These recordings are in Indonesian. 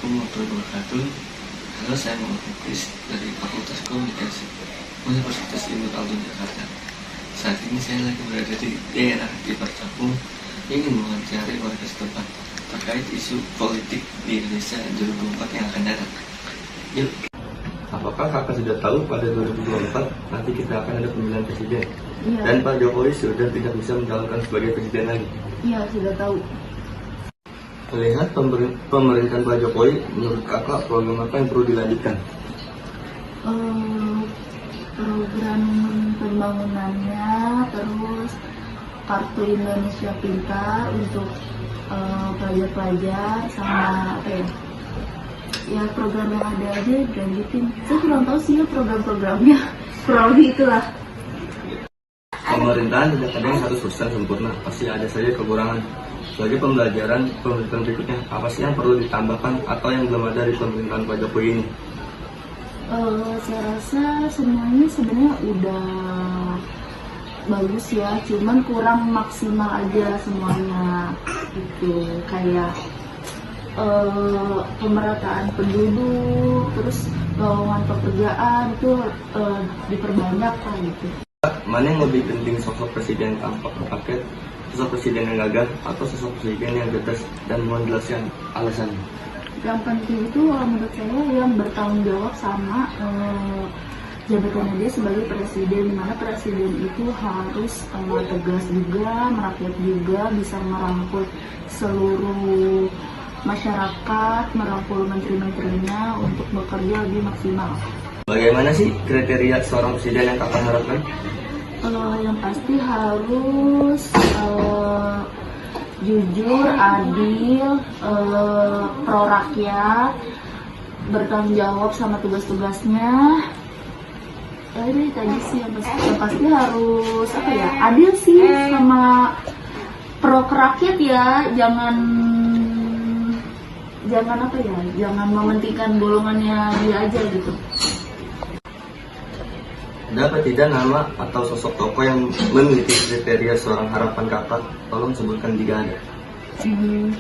warahmatullahi wabarakatuh. Halo, saya Muhammad Chris dari Fakultas Komunikasi Universitas Ilmu Tauhid Jakarta. Saat ini saya lagi berada di daerah Cipercapung, ingin mewawancari warga setempat terkait isu politik di Indonesia 2024 yang akan datang. Yuk. Apakah kakak sudah tahu pada 2024 nanti kita akan ada pemilihan presiden? Iya. Dan Pak Jokowi sudah tidak bisa mencalonkan sebagai presiden lagi. Iya, sudah tahu. Melihat pemerintahan Pak Jokowi, menurut kakak program apa yang perlu dilanjutkan? Program pembangunannya, terus kartu Indonesia Pintar untuk pelajar-pelajar, sama apa ya? Ya, program yang ada aja dilanjutin. Saya kurang tahu sih ya program-programnya. Kurang lebih itulah. Pemerintahan tidak ada yang 100% sempurna, pasti ada saja kekurangan. Sebagai pembelajaran pemerintahan berikutnya, apa sih yang perlu ditambahkan atau yang belum ada di pemerintahan Pak Jokowi ini? Saya rasa semuanya sebenarnya udah bagus ya, cuman kurang maksimal aja semuanya. Itu kayak pemerataan penduduk, terus lowongan pekerjaan itu diperbanyak lah gitu. Mana yang lebih penting, sosok presiden tampak paket, sosok presiden yang gagah, atau sosok presiden yang tegas dan menjelaskan alasannya? Yang penting itu menurut saya yang bertanggung jawab sama jabatannya dia sebagai presiden, dimana presiden itu harus tegas juga, merakyat juga, bisa merangkul seluruh masyarakat, merangkul menteri-menterinya untuk bekerja lebih maksimal. Bagaimana sih kriteria seorang presiden yang kakak harapkan? Yang pasti harus jujur, adil, pro rakyat, bertanggung jawab sama tugas-tugasnya. Ini tadi sih yang pasti harus apa ya? Adil sih sama pro ke rakyat ya, jangan apa ya? Jangan mementingkan golongannya dia aja gitu. Dapat tidak nama atau sosok tokoh yang memiliki kriteria seorang harapan kakak? Tolong sebutkan jika ada.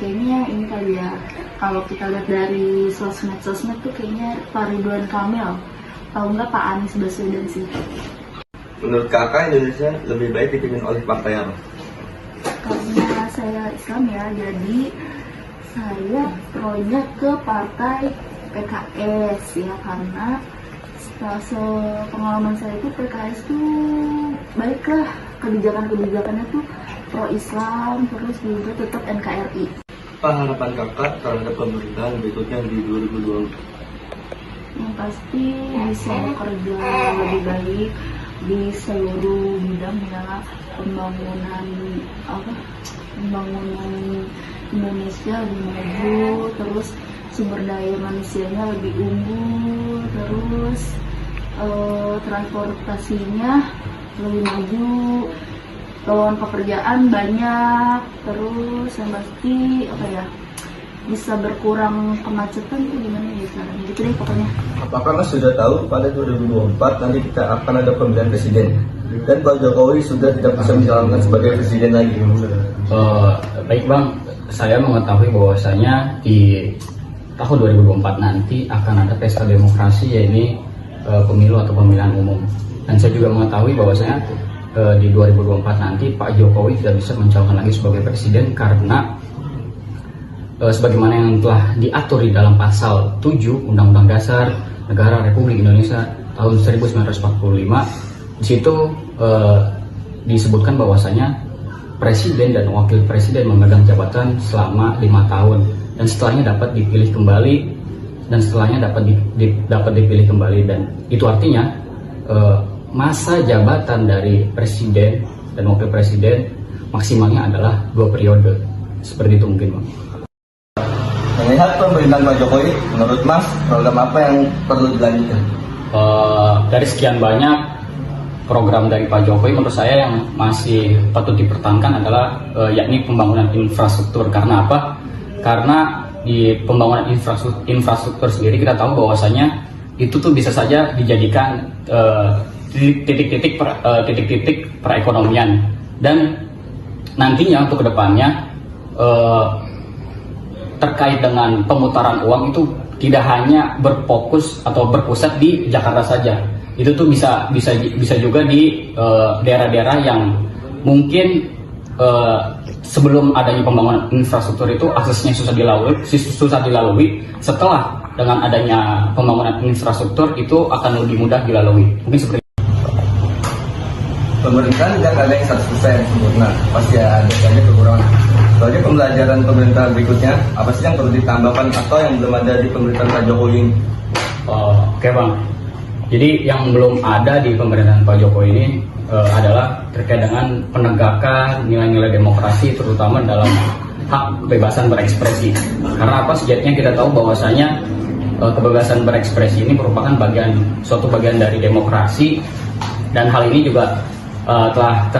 Kayaknya ini kali ya, kalau kita lihat dari sosmed tuh kayaknya Pak Ridwan Kamil, tahu nggak Pak Anies Baswedan sih. Menurut kakak, Indonesia lebih baik dipimpin oleh partai apa? Karena saya Islam ya, jadi saya pronya ke partai PKS ya, karena pengalaman saya itu PKS tuh baiklah, kebijakannya tuh pro Islam, terus juga tetap NKRI. Apa harapan kakak terhadap pemerintahan berikutnya di 2024? Yang pasti bisa bekerja lebih baik di seluruh bidang ya, pembangunan Indonesia lebih maju, terus sumber daya manusianya lebih unggul, terus transportasinya lebih maju, lowongan pekerjaan banyak, terus yang pasti apa ya, bisa berkurang kemacetan tuh gimana ya caranya, gitu deh pokoknya. Apakah sudah tahu pada 2024 nanti kita akan ada pemilihan presiden dan Pak Jokowi sudah tidak bisa mencalonkan sebagai presiden lagi? Baik Bang, saya mengetahui bahwasanya di tahun 2024 nanti akan ada pesta demokrasi, yaitu pemilu atau pemilihan umum. Dan saya juga mengetahui bahwasanya di 2024 nanti Pak Jokowi tidak bisa mencalonkan lagi sebagai presiden karena sebagaimana yang telah diatur di dalam pasal 7 Undang-Undang Dasar Negara Republik Indonesia tahun 1945. Di situ disebutkan bahwasanya presiden dan wakil presiden memegang jabatan selama 5 tahun dan setelahnya dapat dipilih kembali, dan itu artinya masa jabatan dari presiden dan wakil presiden maksimalnya adalah 2 periode. Seperti itu mungkin Bang. Melihat pemerintahan Pak Jokowi, menurut Mas, program apa yang perlu dilanjutkan? Dari sekian banyak program dari Pak Jokowi, menurut saya yang masih patut dipertahankan adalah yakni pembangunan infrastruktur. Karena apa? Karena di pembangunan infrastruktur sendiri kita tahu bahwasanya itu tuh bisa saja dijadikan titik-titik perekonomian, dan nantinya untuk kedepannya terkait dengan pemutaran uang itu tidak hanya berfokus atau berpusat di Jakarta saja. Itu tuh bisa juga di daerah-daerah yang mungkin sebelum adanya pembangunan infrastruktur itu aksesnya susah dilalui. Setelah dengan adanya pembangunan infrastruktur itu akan lebih mudah dilalui. Mungkin seperti itu. Pemerintahan tidak ada yang 100% sempurna, pasti ada saja kekurangan. Sebagai pembelajaran pemerintahan berikutnya, apa sih yang perlu ditambahkan atau yang belum ada di pemerintahan Pak Jokowi ini? Oke Bang, jadi yang belum ada di pemerintahan Pak Jokowi ini adalah terkait dengan penegakan nilai-nilai demokrasi, terutama dalam hak kebebasan berekspresi. Karena apa? Sejatinya kita tahu bahwasanya kebebasan berekspresi ini merupakan suatu bagian dari demokrasi, dan hal ini juga telah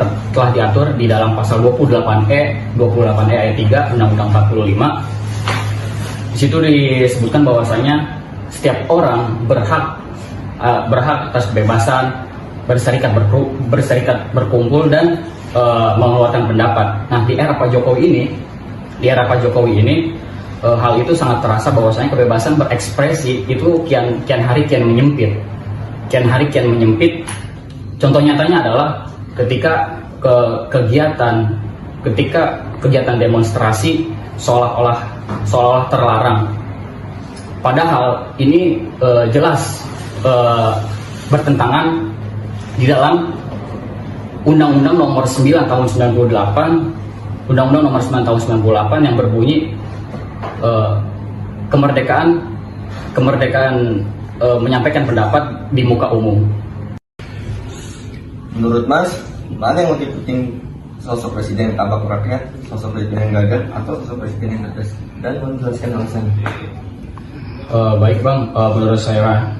diatur di dalam pasal 28E ayat 3 Undang-Undang 45. Di situ disebutkan bahwasanya setiap orang berhak atas kebebasan berserikat, berkumpul dan mengeluarkan pendapat. Nah, di era Pak Jokowi ini hal itu sangat terasa bahwasanya kebebasan berekspresi itu kian hari kian menyempit. Contoh nyatanya adalah ketika kegiatan demonstrasi seolah-olah terlarang. Padahal ini jelas bertentangan di dalam Undang-Undang Nomor 9 Tahun 98, Undang-Undang Nomor 9 Tahun 98 yang berbunyi kemerdekaan menyampaikan pendapat di muka umum. Menurut Mas, mana yang lebih penting, sosok presiden yang tampak rakyat, sosok presiden yang gagah, atau sosok presiden yang cerdas? Dan menjelaskan alasannya. Baik Bang,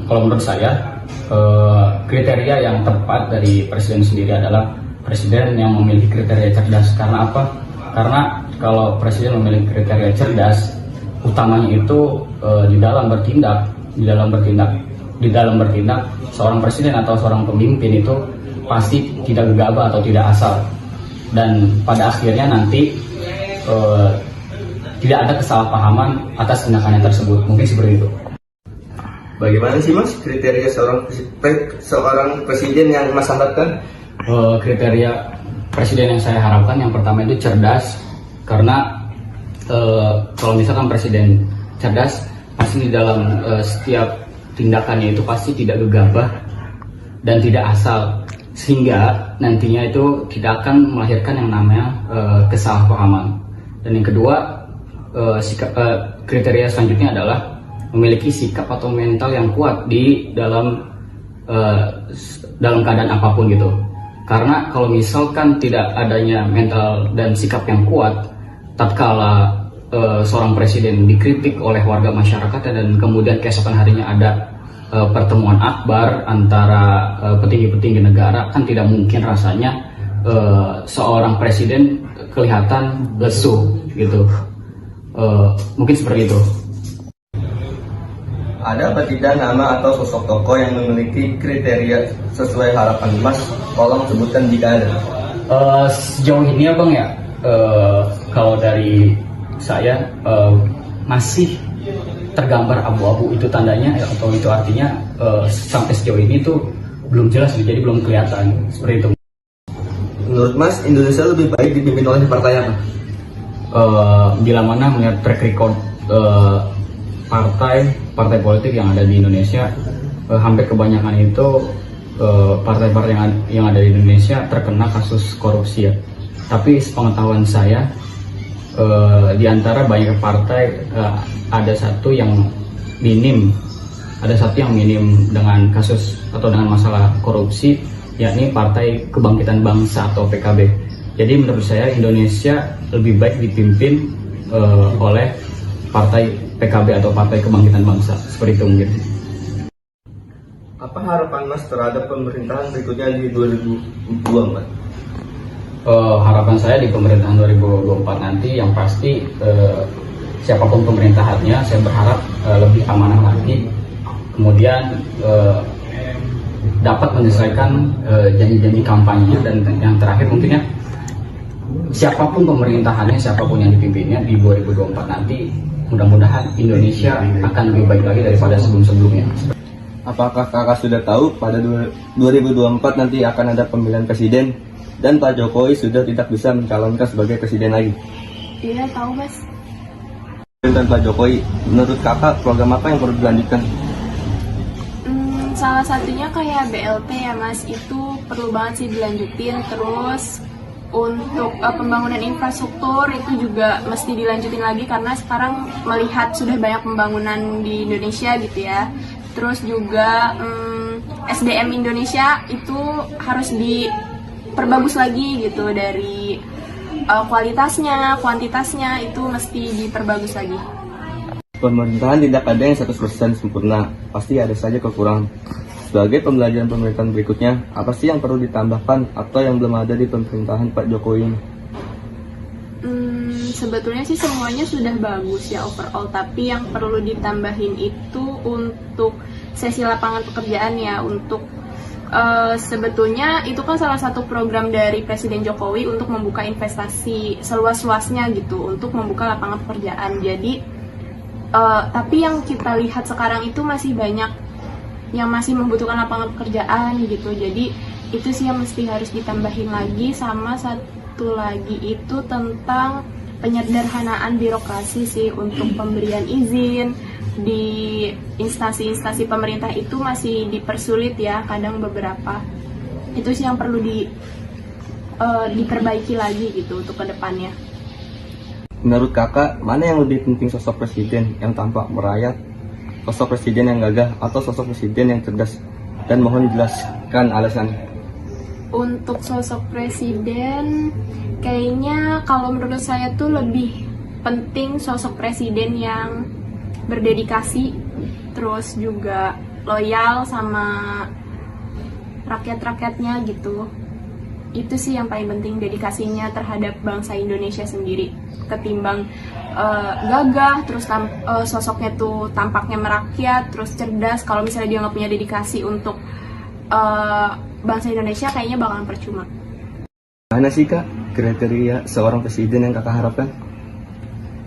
menurut saya kriteria yang tepat dari presiden sendiri adalah presiden yang memiliki kriteria cerdas. Karena apa? Karena kalau presiden memiliki kriteria cerdas, utamanya itu di dalam bertindak seorang presiden atau seorang pemimpin itu pasti tidak gegabah atau tidak asal, dan pada akhirnya nanti tidak ada kesalahpahaman atas tindakannya tersebut. Mungkin seperti itu. Bagaimana sih Mas kriteria seorang presiden yang Mas harapkan? Kriteria presiden yang saya harapkan yang pertama itu cerdas, karena kalau misalkan presiden cerdas, pasti di dalam setiap tindakannya itu pasti tidak gegabah dan tidak asal, sehingga nantinya itu tidak akan melahirkan yang namanya kesalahpahaman. Dan yang kedua, kriteria selanjutnya adalah memiliki sikap atau mental yang kuat di dalam keadaan apapun gitu. Karena kalau misalkan tidak adanya mental dan sikap yang kuat, tatkala seorang presiden dikritik oleh warga masyarakat dan kemudian keesokan harinya ada pertemuan akbar antara petinggi-petinggi negara, kan tidak mungkin rasanya seorang presiden kelihatan lesu gitu. Mungkin seperti itu. Ada apa tidak nama atau sosok tokoh yang memiliki kriteria sesuai harapan Mas? Tolong sebutkan jika ada. Sejauh ini ya Bang ya, kalau dari saya masih tergambar abu-abu, itu tandanya atau itu artinya sampai sejauh ini tuh belum jelas, jadi belum kelihatan seperti itu. Menurut Mas, Indonesia lebih baik dipimpin oleh partai apa? Bila mana melihat track record partai politik yang ada di Indonesia, hampir kebanyakan itu partai-partai yang ada di Indonesia terkena kasus korupsi ya. Tapi sepengetahuan saya, di antara banyak partai ada satu yang minim dengan kasus atau dengan masalah korupsi, yakni Partai Kebangkitan Bangsa atau PKB. Jadi menurut saya Indonesia lebih baik dipimpin oleh Partai PKB atau Partai Kebangkitan Bangsa, seperti itu mungkin. Apa harapan Mas terhadap pemerintahan berikutnya di 2024? Harapan saya di pemerintahan 2024 nanti yang pasti siapapun pemerintahannya, saya berharap lebih amanah lagi, kemudian dapat menyelesaikan janji-janji kampanye, dan yang terakhir mungkin ya, siapapun pemerintahannya, siapapun yang dipimpinnya di 2024 nanti mudah-mudahan Indonesia akan lebih baik lagi daripada sebelum-sebelumnya. Apakah kakak sudah tahu pada 2024 nanti akan ada pemilihan presiden dan Pak Jokowi sudah tidak bisa mencalonkan sebagai presiden lagi? Iya, tahu Mas. Dan Pak Jokowi, menurut kakak program apa yang perlu dilanjutkan? Salah satunya kayak BLT ya Mas, itu perlu banget sih dilanjutin. Terus untuk pembangunan infrastruktur itu juga mesti dilanjutin lagi karena sekarang melihat sudah banyak pembangunan di Indonesia gitu ya. Terus juga SDM Indonesia itu harus diperbagus lagi gitu, dari kualitasnya, kuantitasnya itu mesti diperbagus lagi. Pemerintahan tidak ada yang 100% sempurna, pasti ada saja kekurangan. Sebagai pembelajaran pemerintahan berikutnya, apa sih yang perlu ditambahkan atau yang belum ada di pemerintahan Pak Jokowi ini? Sebetulnya sih semuanya sudah bagus ya overall, tapi yang perlu ditambahin itu untuk sesi lapangan pekerjaan ya, untuk sebetulnya itu kan salah satu program dari Presiden Jokowi untuk membuka investasi seluas-luasnya gitu, untuk membuka lapangan pekerjaan. Jadi tapi yang kita lihat sekarang itu masih banyak yang masih membutuhkan lapangan pekerjaan gitu. Jadi itu sih yang mesti harus ditambahin lagi. Sama satu lagi itu tentang penyederhanaan birokrasi sih, untuk pemberian izin di instansi-instansi pemerintah itu masih dipersulit ya kadang beberapa. Itu sih yang perlu diperbaiki lagi gitu untuk kedepannya. Menurut kakak, mana yang lebih penting, sosok presiden yang tampak merayat, sosok presiden yang gagah, atau sosok presiden yang cerdas? Dan mohon jelaskan alasannya. Untuk sosok presiden, kayaknya kalau menurut saya tuh lebih penting sosok presiden yang berdedikasi, terus juga loyal sama rakyat-rakyatnya gitu. Itu sih yang paling penting, dedikasinya terhadap bangsa Indonesia sendiri, ketimbang gagah, terus sosoknya tuh tampaknya merakyat, terus cerdas. Kalau misalnya dia nggak punya dedikasi untuk bangsa Indonesia, kayaknya bakalan percuma. Mana sih kak kriteria seorang presiden yang kakak harapkan?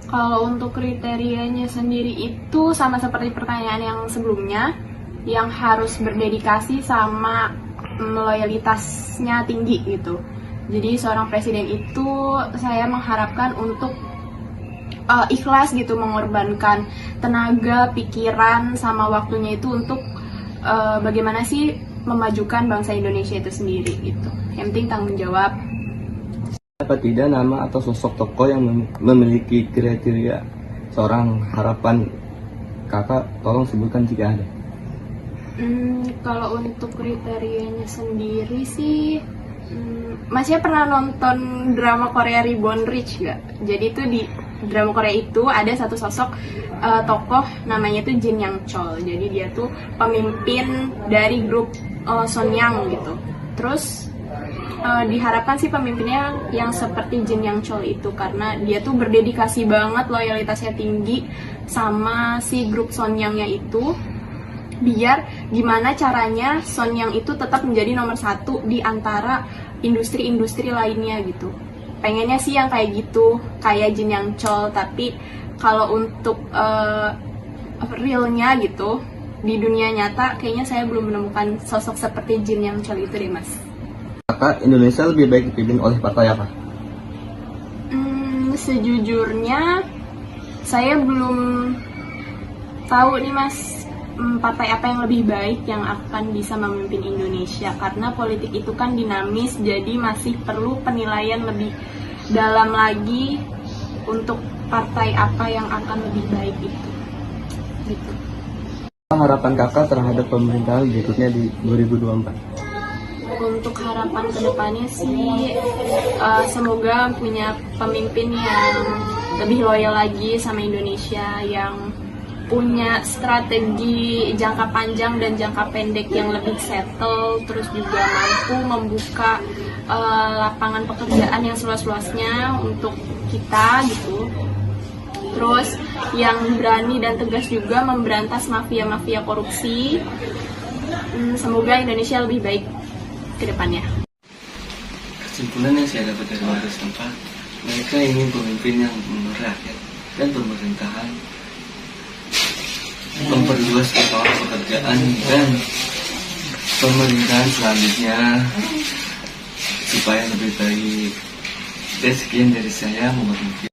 Kalau untuk kriterianya sendiri itu sama seperti pertanyaan yang sebelumnya, yang harus berdedikasi sama loyalitasnya tinggi gitu. Jadi seorang presiden itu saya mengharapkan untuk ikhlas gitu, mengorbankan tenaga, pikiran, sama waktunya itu untuk bagaimana sih memajukan bangsa Indonesia itu sendiri gitu. Yang penting tanggung jawab. Apa tidak nama atau sosok tokoh yang memiliki kriteria seorang harapan kakak, tolong sebutkan jika ada. Kalau untuk kriterianya sendiri sih, Masnya pernah nonton drama Korea Reborn Rich nggak? Jadi itu di drama Korea itu ada satu sosok tokoh namanya itu Jin Yang Chol. Jadi dia tuh pemimpin dari grup Sonyang gitu. Terus diharapkan sih pemimpinnya yang seperti Jin Yang Chol itu, karena dia tuh berdedikasi banget, loyalitasnya tinggi sama si grup Sonyangnya itu, biar gimana caranya Sonyang itu tetap menjadi nomor satu di antara industri-industri lainnya gitu. Pengennya sih yang kayak gitu, kayak Jin Yang Chol. Tapi kalau untuk realnya gitu, di dunia nyata kayaknya saya belum menemukan sosok seperti Jin Yang Chol itu deh Mas. Kakak, Indonesia lebih baik dipimpin oleh partai apa? Sejujurnya saya belum tahu nih Mas, partai apa yang lebih baik yang akan bisa memimpin Indonesia, karena politik itu kan dinamis, jadi masih perlu penilaian lebih dalam lagi untuk partai apa yang akan lebih baik itu gitu. Harapan kakak terhadap pemerintahan berikutnya di 2024? Untuk harapan kedepannya sih semoga punya pemimpin yang lebih loyal lagi sama Indonesia, yang punya strategi jangka panjang dan jangka pendek yang lebih settle, terus juga mampu membuka lapangan pekerjaan yang seluas-luasnya untuk kita gitu. Terus yang berani dan tegas juga memberantas mafia-mafia korupsi. Semoga Indonesia lebih baik ke depannya. Kesimpulan yang saya dapat dari warga setempat, mereka ingin pemimpin yang menurut rakyat, dan pemerintahan memperluas lapangan pekerjaan dan pemerintahan selanjutnya supaya lebih baik. Dan sekian dari saya, Muhammad Mufti.